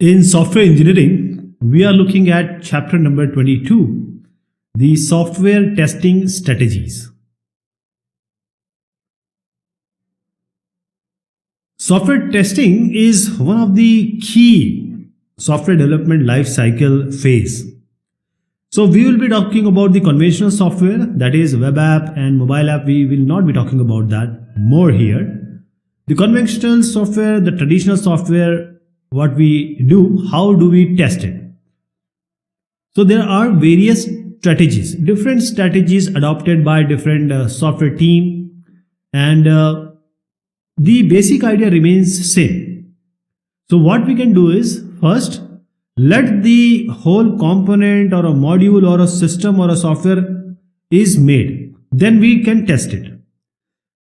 In software engineering, we are looking at chapter number 22, the software testing strategies. Software testing is one of the key software development life cycle phase. So we will be talking about the conventional software, that is web app and mobile app. We will not be talking about that more here. The conventional software, the traditional software, what we do, how do we test it? So there are various strategies, different strategies adopted by different software team, and the basic idea remains same. So what we can do is, first, let the whole component or a module or a system or a software is made. Then we can test it.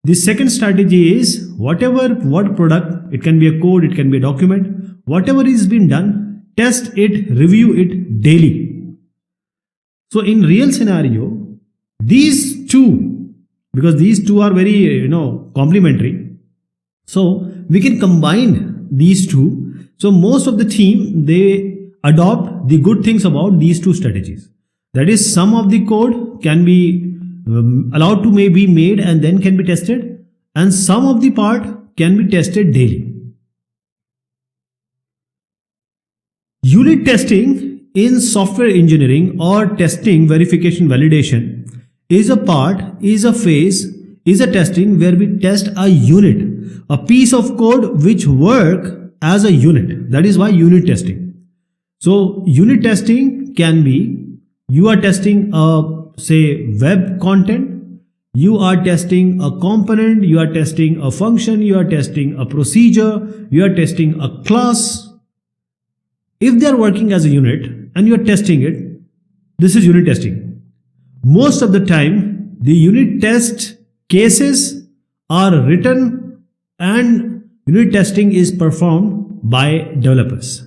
The second strategy is what product, it can be a code, it can be a document, whatever is been done, test it, review it daily. So in real scenario, these two, because these two are very complementary, so we can combine these two. So most of the team, they adopt the good things about these two strategies. That is, some of the code can be allowed to be made and then can be tested, and some of the part can be tested daily. Unit testing in software engineering or testing, verification, validation is a phase, is a testing where we test a unit, a piece of code which work as a unit. That is why unit testing. So unit testing can be, you are testing say web content, you are testing a component, you are testing a function, you are testing a procedure, you are testing a class. If they are working as a unit and you are testing it, this is unit testing. Most of the time, the unit test cases are written and unit testing is performed by developers.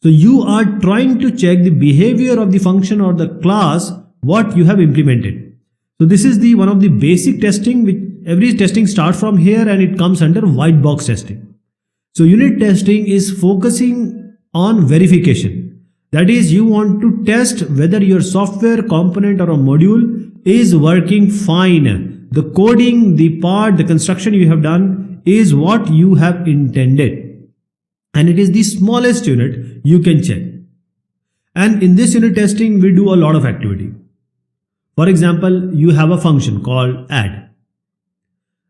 So you are trying to check the behavior of the function or the class what you have implemented. So this is the one of the basic testing, which every testing starts from here and it comes under white box testing. So unit testing is focusing on verification. That is, you want to test whether your software component or a module is working fine. The coding, the part, the construction you have done is what you have intended. And it is the smallest unit you can check. And in this unit testing, we do a lot of activity. For example, you have a function called add.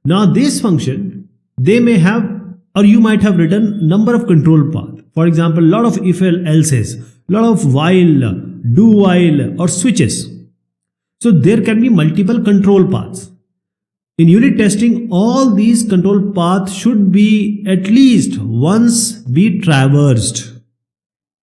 Now this function, they may have, or you might have written number of control paths. For example, a lot of if else's, a lot of while, do while, or switches. So there can be multiple control paths. In unit testing, all these control paths should be at least once be traversed.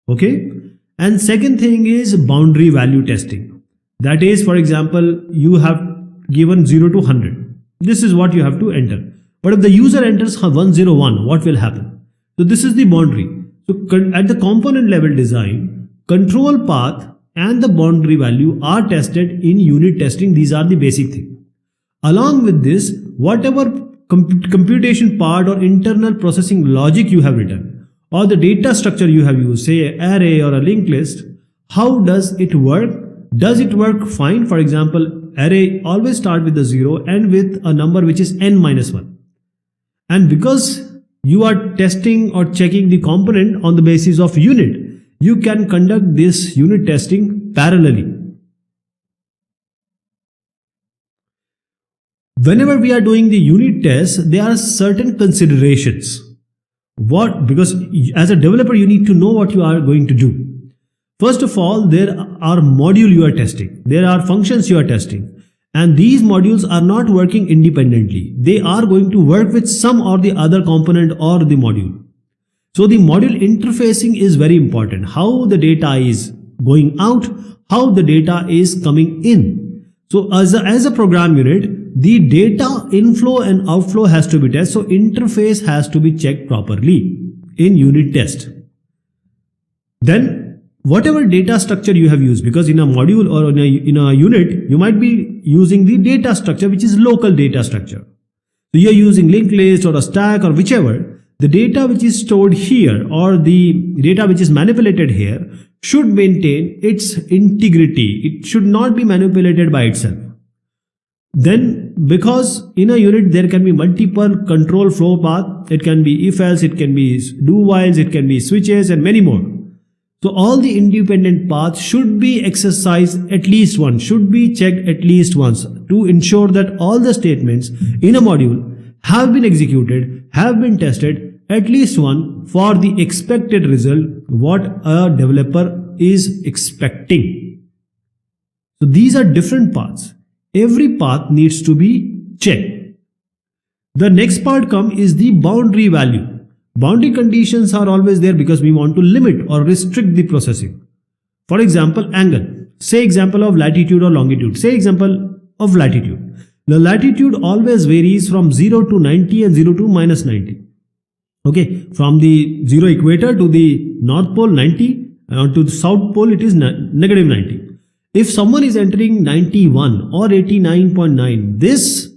Okay? And second thing is boundary value testing. That is, for example, you have given 0 to 100. This is what you have to enter. But if the user enters 101, what will happen? So this is the boundary. So at the component level design, control path and the boundary value are tested in unit testing. These are the basic things. Along with this, whatever computation part or internal processing logic you have written, or the data structure you have used, say an array or a linked list, how does it work? Does it work fine? For example, array always start with a 0 and with a number which is n-1. And because you are testing or checking the component on the basis of unit, you can conduct this unit testing parallelly. Whenever we are doing the unit test, there are certain considerations. Because as a developer, you need to know what you are going to do. First of all, there are modules you are testing. There are functions you are testing. And these modules are not working independently. They are going to work with some or the other component or the module. So the module interfacing is very important. How the data is going out, how the data is coming in. So as a program unit, the data inflow and outflow has to be tested. So interface has to be checked properly in unit test. Then whatever data structure you have used, because in a module or in a unit, you might be using the data structure which is local data structure. So you are using linked list or a stack or whichever. the data which is stored here or the data which is manipulated here should maintain its integrity. It should not be manipulated by itself. Then, because in a unit there can be multiple control flow path, it can be if else, it can be do whiles, it can be switches and many more. So all the independent paths should be exercised at least once, should be checked at least once to ensure that all the statements in a module have been executed, have been tested at least once for the expected result what a developer is expecting. So these are different paths. Every path needs to be checked. The next part is the boundary value. Boundary conditions are always there because we want to limit or restrict the processing. For example, angle. Say example of latitude or longitude. Say example of latitude. The latitude always varies from 0 to 90 and 0 to minus 90. Okay, from the 0 equator to the north pole 90, to the south pole it is negative 90. If someone is entering 91 or 89.9, this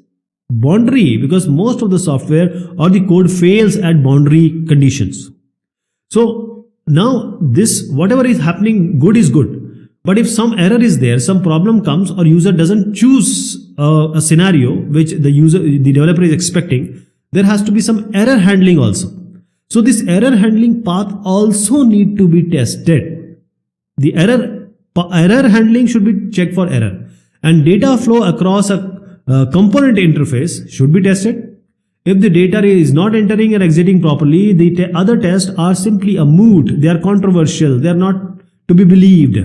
boundary, because most of the software or the code fails at boundary conditions. So now this, whatever is happening, good is good. But if some error is there, some problem comes or user doesn't choose a scenario which the developer is expecting, there has to be some error handling also. So this error handling path also need to be tested. The error handling should be checked for error, and data flow across a component interface should be tested. If the data is not entering and exiting properly, the other tests are simply a moot. They are controversial. They are not to be believed.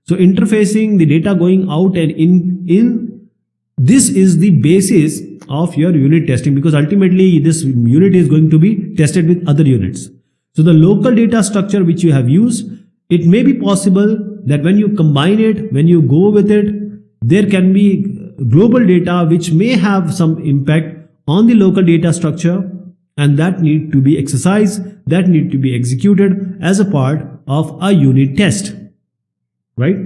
So interfacing the data going out and in, this is the basis of your unit testing, because ultimately this unit is going to be tested with other units. So the local data structure which you have used, it may be possible that when you combine it, when you go with it, there can be global data which may have some impact on the local data structure, and that need to be exercised, that need to be executed as a part of a unit test, right?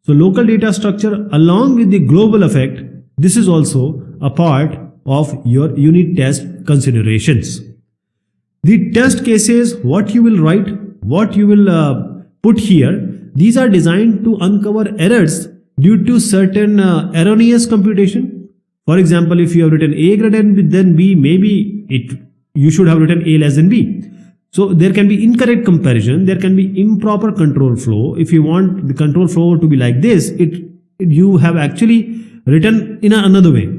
So local data structure along with the global effect, this is also a part of your unit test considerations. The test cases, what you will write, what you will put here, these are designed to uncover errors due to certain erroneous computation. For example, if you have written A greater than B, maybe you should have written A less than B. So there can be incorrect comparison, there can be improper control flow. If you want the control flow to be like this, you have actually written in another way.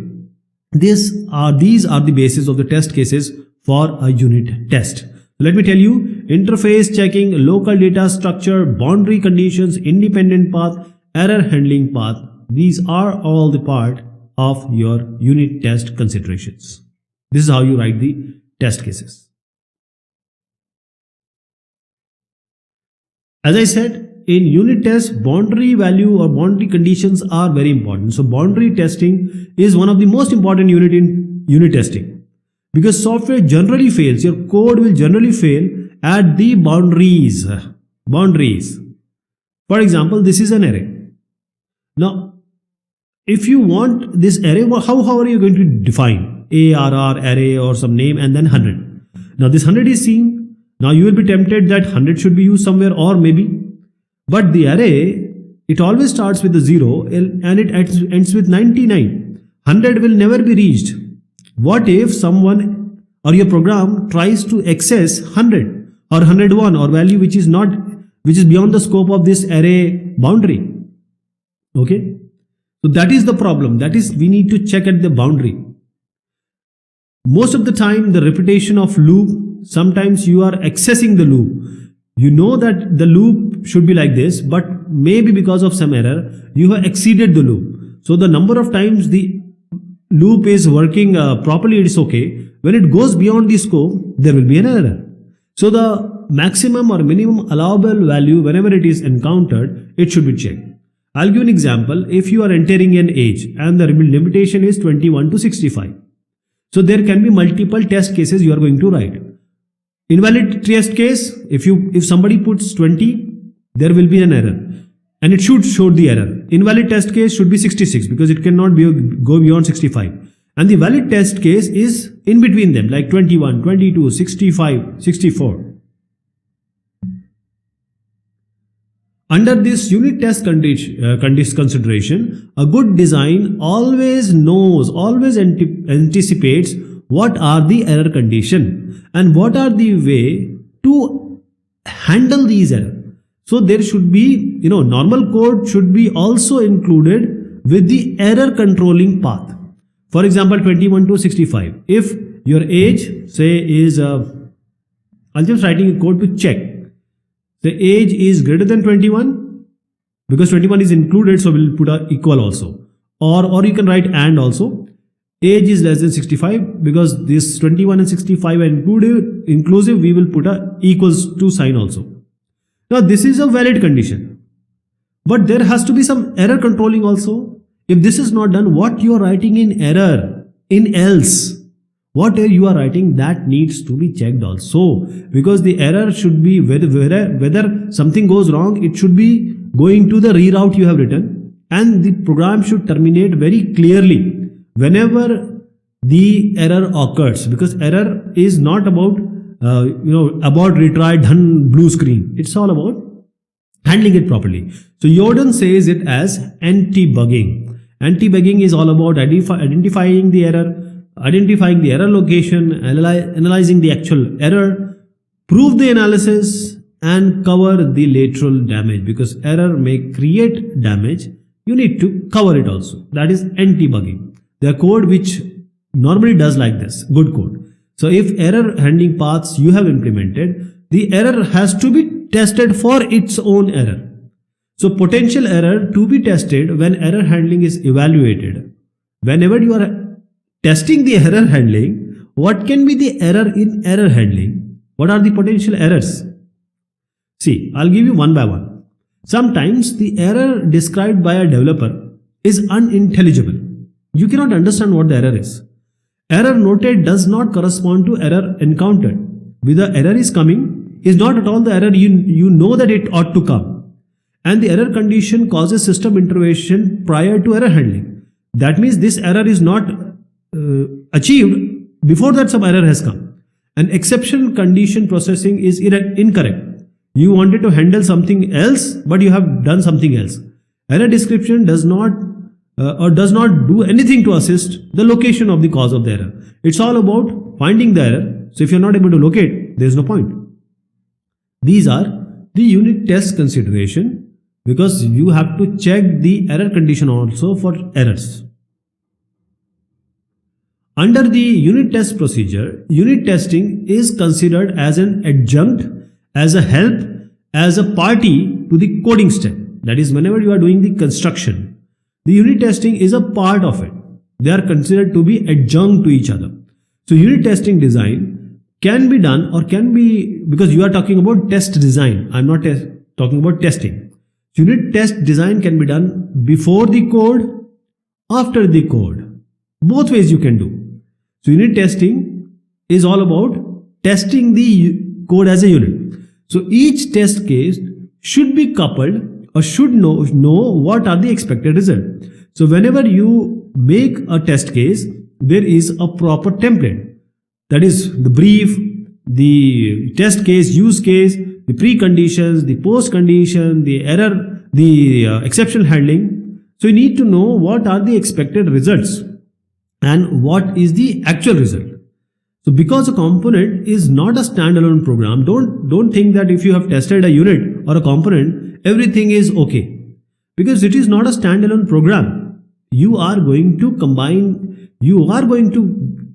These are the basis of the test cases for a unit test. Let me tell you: interface checking, local data structure, boundary conditions, independent path, error handling path. These are all the part of your unit test considerations. This is how you write the test cases. As I said, in unit test, boundary value or boundary conditions are very important. So boundary testing is one of the most important unit in unit testing, because software generally fails, your code will generally fail at the boundaries. For example, this is an array. Now, if you want this array, how are you going to define ARR array or some name and then 100? Now this 100 is seen. Now you will be tempted that 100 should be used somewhere or maybe. But the array, it always starts with the 0 and it ends with 99. 100 will never be reached. What if someone or your program tries to access 100 or 101 or value which is beyond the scope of this array boundary? Okay, so that is the problem. That is, we need to check at the boundary. Most of the time, the repetition of loop, sometimes you are accessing the loop. You know that the loop should be like this, but maybe because of some error, you have exceeded the loop. So the number of times the loop is working properly, it is okay. When it goes beyond the scope, there will be an error. So the maximum or minimum allowable value, whenever it is encountered, it should be checked. I'll give an example. If you are entering an age and the limitation is 21 to 65. So there can be multiple test cases you are going to write. Invalid test case, if somebody puts 20, there will be an error and it should show the error. Invalid test case should be 66 because it cannot go beyond 65. And the valid test case is in between them, like 21, 22, 65, 64. Under this unit test consideration, a good design always anticipates what are the error condition and what are the way to handle these errors. So there should be, normal code should be also included with the error controlling path. For example, 21 to 65. If your age, say, is, I'll just writing a code to check. The age is greater than 21 because 21 is included, so we'll put a equal also. Or you can write and also. Age is less than 65 because this 21 and 65 are inclusive, we will put a equals to sign also. Now this is a valid condition. But there has to be some error controlling also. If this is not done, what you are writing in error, in else, what you are writing, that needs to be checked also. Because the error should be whether something goes wrong, it should be going to the reroute you have written, and the program should terminate very clearly whenever the error occurs. Because error is not about about retry done blue screen. It's all about handling it properly. So Jordan says it as anti-bugging. Anti-bugging is all about identifying the error location, analyzing the actual error, prove the analysis, and cover the lateral damage. Because error may create damage, you need to cover it also. That is anti-bugging. The code which normally does like this, good code. So if error handling paths you have implemented, the error has to be tested for its own error. So potential error to be tested when error handling is evaluated. Whenever you are testing the error handling, what can be the error in error handling? What are the potential errors? See, I'll give you one by one. Sometimes the error described by a developer is unintelligible. You cannot understand what the error is. Error noted does not correspond to error encountered. With the error is coming is not at all the error you know that it ought to come. And the error condition causes system intervention prior to error handling. That means this error is not achieved before that some error has come. An exception condition processing is incorrect. You wanted to handle something else, but you have done something else. Error description does not do anything to assist the location of the cause of the error. It's all about finding the error. So if you're not able to locate, there's no point. These are the unit test consideration, because you have to check the error condition also for errors. Under the unit test procedure, unit testing is considered as an adjunct, as a help, as a party to the coding step. That is, whenever you are doing the construction, the unit testing is a part of it. They are considered to be adjunct to each other. So unit testing design can be done, or can be, because you are talking about test design, I'm not talking about testing. Unit test design can be done before the code, after the code. Both ways you can do. So unit testing is all about testing the code as a unit. So each test case should be coupled, or should know what are the expected results. So whenever you make a test case, there is a proper template. That is the brief, the test case, use case, the preconditions, the post condition, the error, the exception handling. So you need to know what are the expected results and what is the actual result. So because a component is not a standalone program, don't think that if you have tested a unit or a component, everything is okay. Because it is not a standalone program. You are going to combine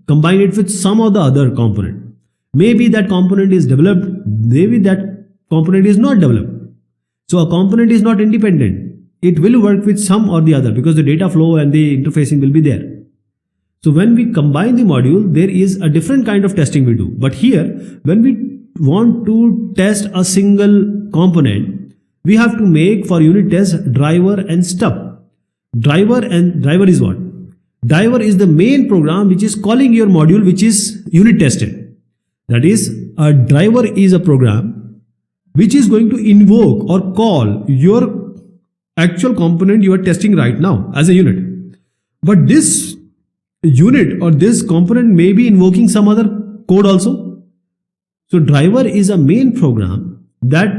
it with some of the other component. Maybe that component is developed, maybe that component is not developed. So a component is not independent. It will work with some or the other, because the data flow and the interfacing will be there. So when we combine the module, there is a different kind of testing we do. But here, when we want to test a single component, we have to make for unit test driver and stub. Driver is what? Driver is the main program which is calling your module which is unit tested. That is, a driver is a program which is going to invoke or call your actual component you are testing right now as a unit. But this unit or this component may be invoking some other code also. So driver is a main program that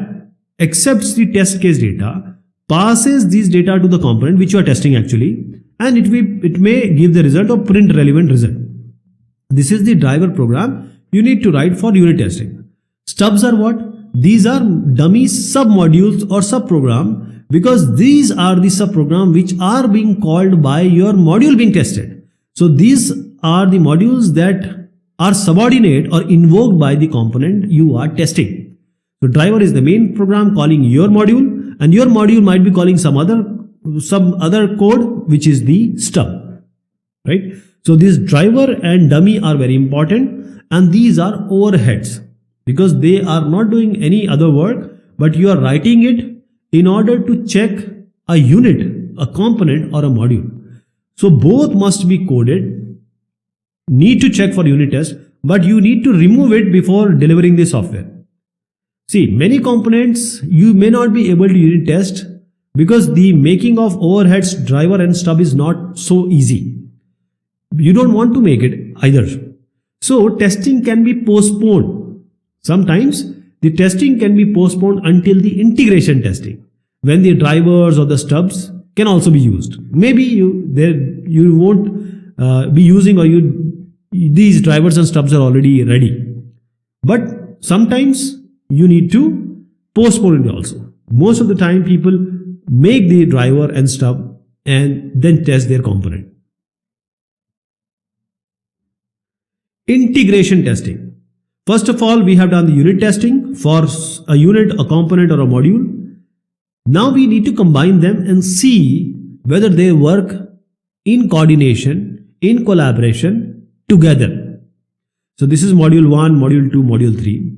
accepts the test case data, passes these data to the component which you are testing actually, and it may give the result or print relevant result. This is the driver program you need to write for unit testing. Stubs are what? These are dummy sub-modules or sub-program, because these are the sub-program which are being called by your module being tested. So these are the modules that are subordinate or invoked by the component you are testing. So driver is the main program calling your module, and your module might be calling some other code which is the stub, right? So this driver and dummy are very important, and these are overheads because they are not doing any other work, but you are writing it in order to check a unit, a component or a module. So both must be coded, need to check for unit test, but you need to remove it before delivering the software. See, many components you may not be able to unit test because the making of overheads, driver and stub is not so easy. You don't want to make it either. So testing can be postponed. Sometimes the testing can be postponed until the integration testing, when the drivers or the stubs can also be used. Maybe you won't be using, or these drivers and stubs are already ready. But sometimes you need to postpone it also. Most of the time people make the driver and stub and then test their component. Integration testing. First of all, we have done the unit testing for a unit, a component or a module. Now we need to combine them and see whether they work in coordination, in collaboration together. So this is module 1, module 2, module 3.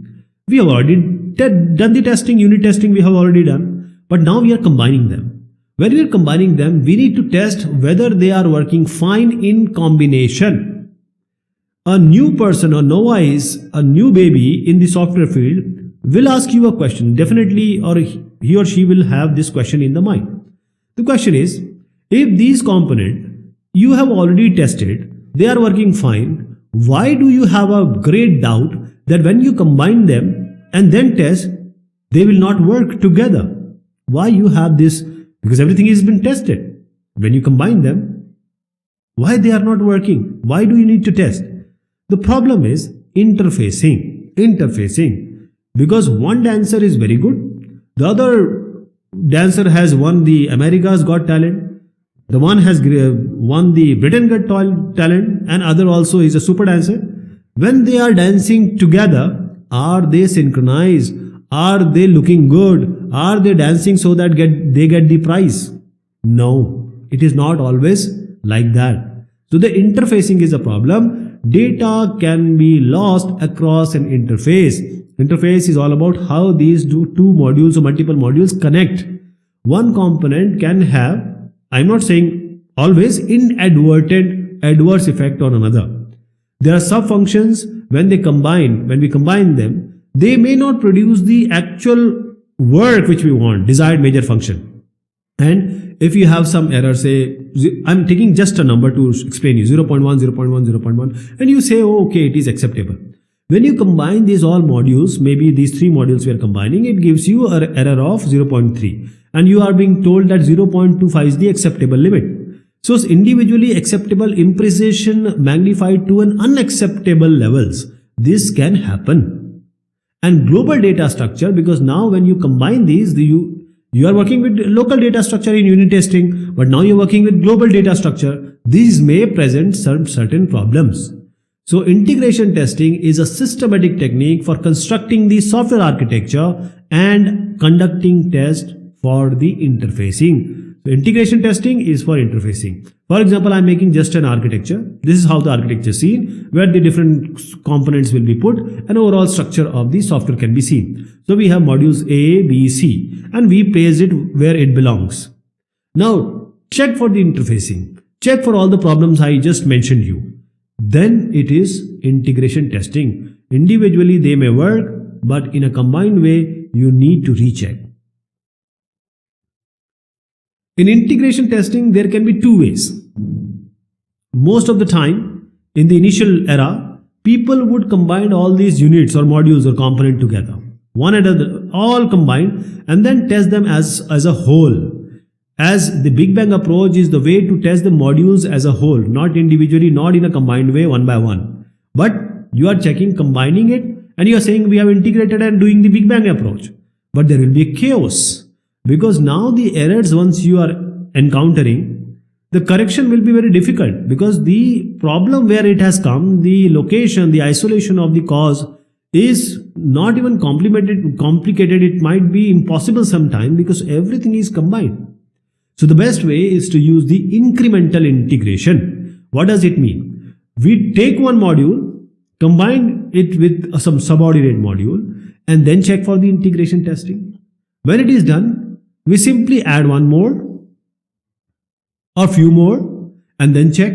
We have already done the testing, unit testing we have already done, but now we are combining them. When we are combining them, we need to test whether they are working fine in combination. A new person or novice, a new baby in the software field will ask you a question, definitely, or he or she will have this question in the mind. The question is, if these components you have already tested, they are working fine, why do you have a great doubt that when you combine them and then test, they will not work together? Why you have this? Because everything has been tested. When you combine them, why they are not working? Why do you need to test? The problem is interfacing. Because one dancer is very good, the other dancer has won the America's Got Talent, the one has won the Britain Got Talent, and other also is a super dancer. When they are dancing together, are they synchronized? Are they looking good? Are they dancing so that they get the prize? No, it is not always like that. So the interfacing is a problem. Data can be lost across an interface. Interface is all about how these two modules or multiple modules connect. One component can have, I'm not saying always, inadvertent adverse effect on another. There are sub-functions, when we combine them, they may not produce the actual work which we want, desired major function. And if you have some error, say, I'm taking just a number to explain you, 0.1, 0.1, 0.1, and you say, oh, okay, it is acceptable. When you combine these all modules, maybe these 3 modules we are combining, it gives you an error of 0.3. And you are being told that 0.25 is the acceptable limit. So individually acceptable imprecision magnified to an unacceptable levels. This can happen. And global data structure, because now when you combine these, you are working with local data structure in unit testing, but now you're working with global data structure. These may present certain problems. So integration testing is a systematic technique for constructing the software architecture and conducting tests for the interfacing. So integration testing is for interfacing. For example, I'm making just an architecture. This is how the architecture is seen, where the different components will be put and overall structure of the software can be seen. So we have modules A, B, C, and we place it where it belongs. Now check for the interfacing. Check for all the problems I just mentioned you. Then it is integration testing. Individually they may work, but in a combined way you need to recheck. In integration testing, there can be 2 ways. most of the time in the initial era, people would combine all these units or modules or component together, one another, all combined, and then test them as a whole. As the Big Bang approach is the way to test the modules as a whole, not individually, not in a combined way, one by one. But you are checking, combining it, and you are saying we have integrated and doing the Big Bang approach. But there will be a chaos, because now the errors once you are encountering, the correction will be very difficult, because the problem where it has come, the location, the isolation of the cause is not even complicated. It might be impossible sometime because everything is combined. So the best way is to use the incremental integration. What does it mean? We take one module, combine it with some subordinate module, and then check for the integration testing. When it is done, we simply add one more or few more and then check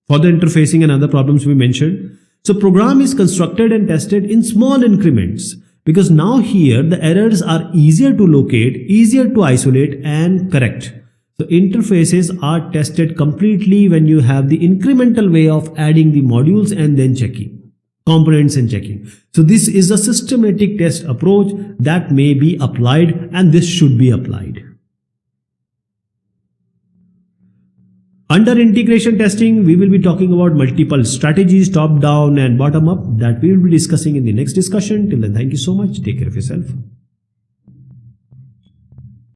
for the interfacing and other problems we mentioned. So program is constructed and tested in small increments, because now here the errors are easier to locate, easier to isolate and correct. So interfaces are tested completely when you have the incremental way of adding the modules and then checking, components and checking. So this is a systematic test approach that may be applied, and this should be applied. Under integration testing, we will be talking about multiple strategies, top down and bottom up, that we will be discussing in the next discussion. Till then, thank you so much. Take care of yourself.